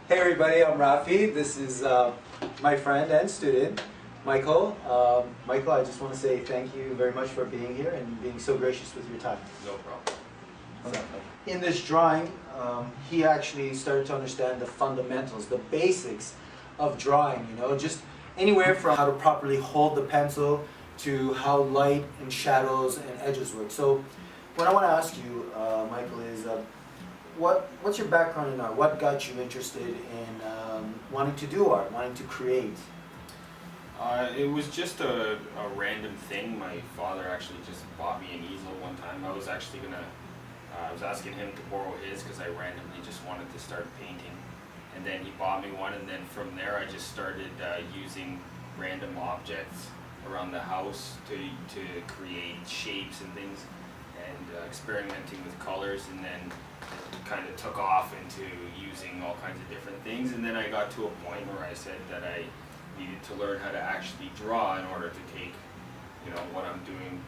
Hey everybody, I'm Raffi. This is my friend and student, Micheil. Micheil, I just want to say thank you very much for being here and being so gracious with your time. No problem. In this drawing, he actually started to understand the fundamentals, the basics of drawing, just anywhere from how to properly hold the pencil to how light and shadows and edges work. So what I want to ask you, Micheil, is what's your background in art? What got you interested in wanting to do art, wanting to create? It was just a random thing. My father actually just bought me an easel one time. I was actually I was asking him to borrow his because I randomly just wanted to start painting. And then he bought me one, and then from there I just started using random objects around the house to create shapes and things, and experimenting with colors, and then kind of took off into using all kinds of different things. And then I got to a point where I said that I needed to learn how to actually draw in order to take what I'm doing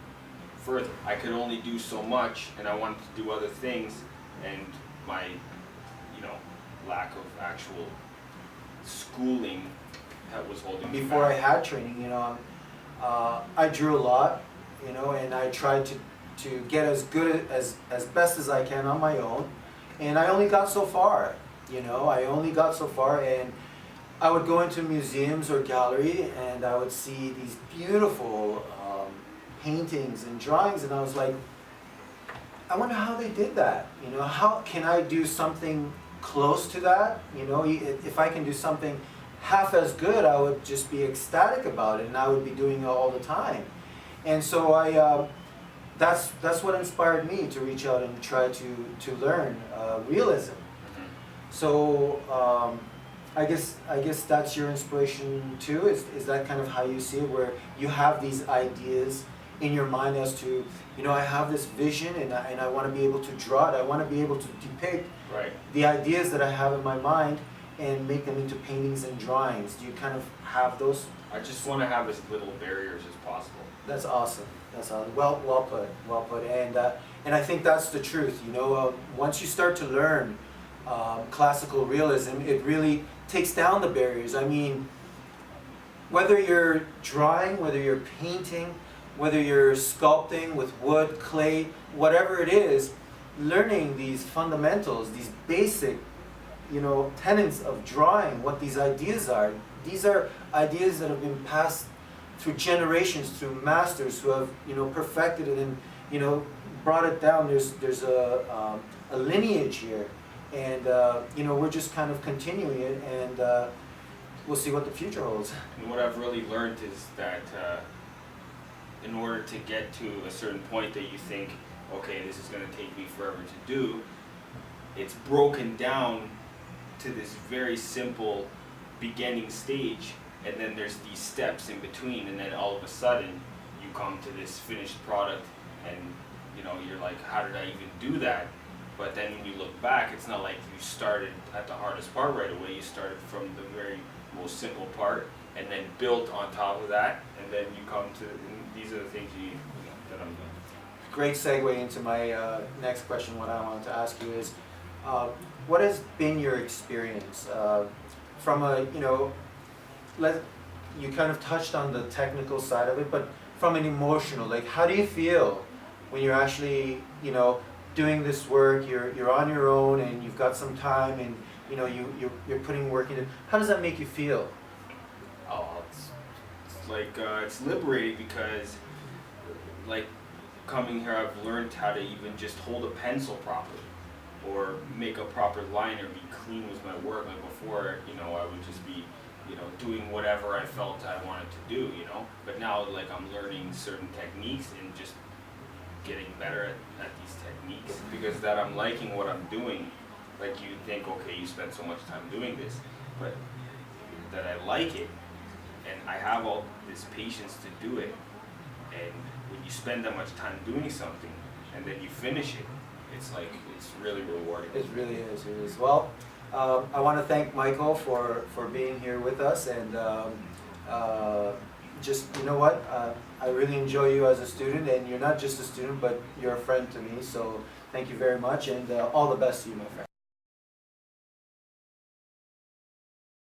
further. I could only do so much, and I wanted to do other things, and my lack of actual schooling that was holding me Before back. I had training, I drew a lot, and I tried to get as good as best as I can on my own, and I only got so far. I only got so far, and I would go into museums or gallery, and I would see these beautiful paintings and drawings, and I was like, I wonder how they did that. How can I do something close to that? If I can do something half as good, I would just be ecstatic about it, and I would be doing it all the time. And so that's what inspired me to reach out and try to learn realism. So I guess that's your inspiration too. Is that kind of how you see it, where you have these ideas in your mind as to, I have this vision, and I want to be able to draw it. I want to be able to depict the ideas that I have in my mind and make them into paintings and drawings. Do you kind of have those? I just want to have as little barriers as possible. That's awesome. That's awesome. Well put. Well put. And I think that's the truth. Once you start to learn classical realism, it really takes down the barriers. I mean, whether you're drawing, whether you're painting, whether you're sculpting with wood, clay, whatever it is, learning these fundamentals, these basic, tenets of drawing, what these ideas are. These are ideas that have been passed through generations, through masters who have, perfected it and, brought it down. There's a lineage here, and we're just kind of continuing it, and we'll see what the future holds. And what I've really learned is that in order to get to a certain point that you think, okay, this is going to take me forever to do, it's broken down to this very simple beginning stage, and then there's these steps in between, and then all of a sudden you come to this finished product, and you're like, how did I even do that? But then when you look back, it's not like you started at the hardest part right away. You started from the very most simple part, and then built on top of that, and then you come to, and these are the things that I'm doing. Great segue into my next question. What I wanted to ask you is, what has been your experience from a, you kind of touched on the technical side of it, but from an emotional, like, how do you feel when you're actually, doing this work, you're on your own, and you've got some time, and you're putting work into it. How does that make you feel? Oh, it's like it's liberating, because like coming here, I've learned how to even just hold a pencil properly, or make a proper line, or be clean with my work. Like before, I would just be doing whatever I felt I wanted to do, But now, like, I'm learning certain techniques and just getting better at these techniques, because that I'm liking what I'm doing. Like, you think, okay, you spent so much time doing this, but that I like it, and I have all this patience to do it. And when you spend that much time doing something, and then you finish it, it's like, it's really rewarding. It really is. It is. Well, I want to thank Micheil for being here with us, and just, I really enjoy you as a student, and you're not just a student, but you're a friend to me, so thank you very much, and all the best to you, my friend.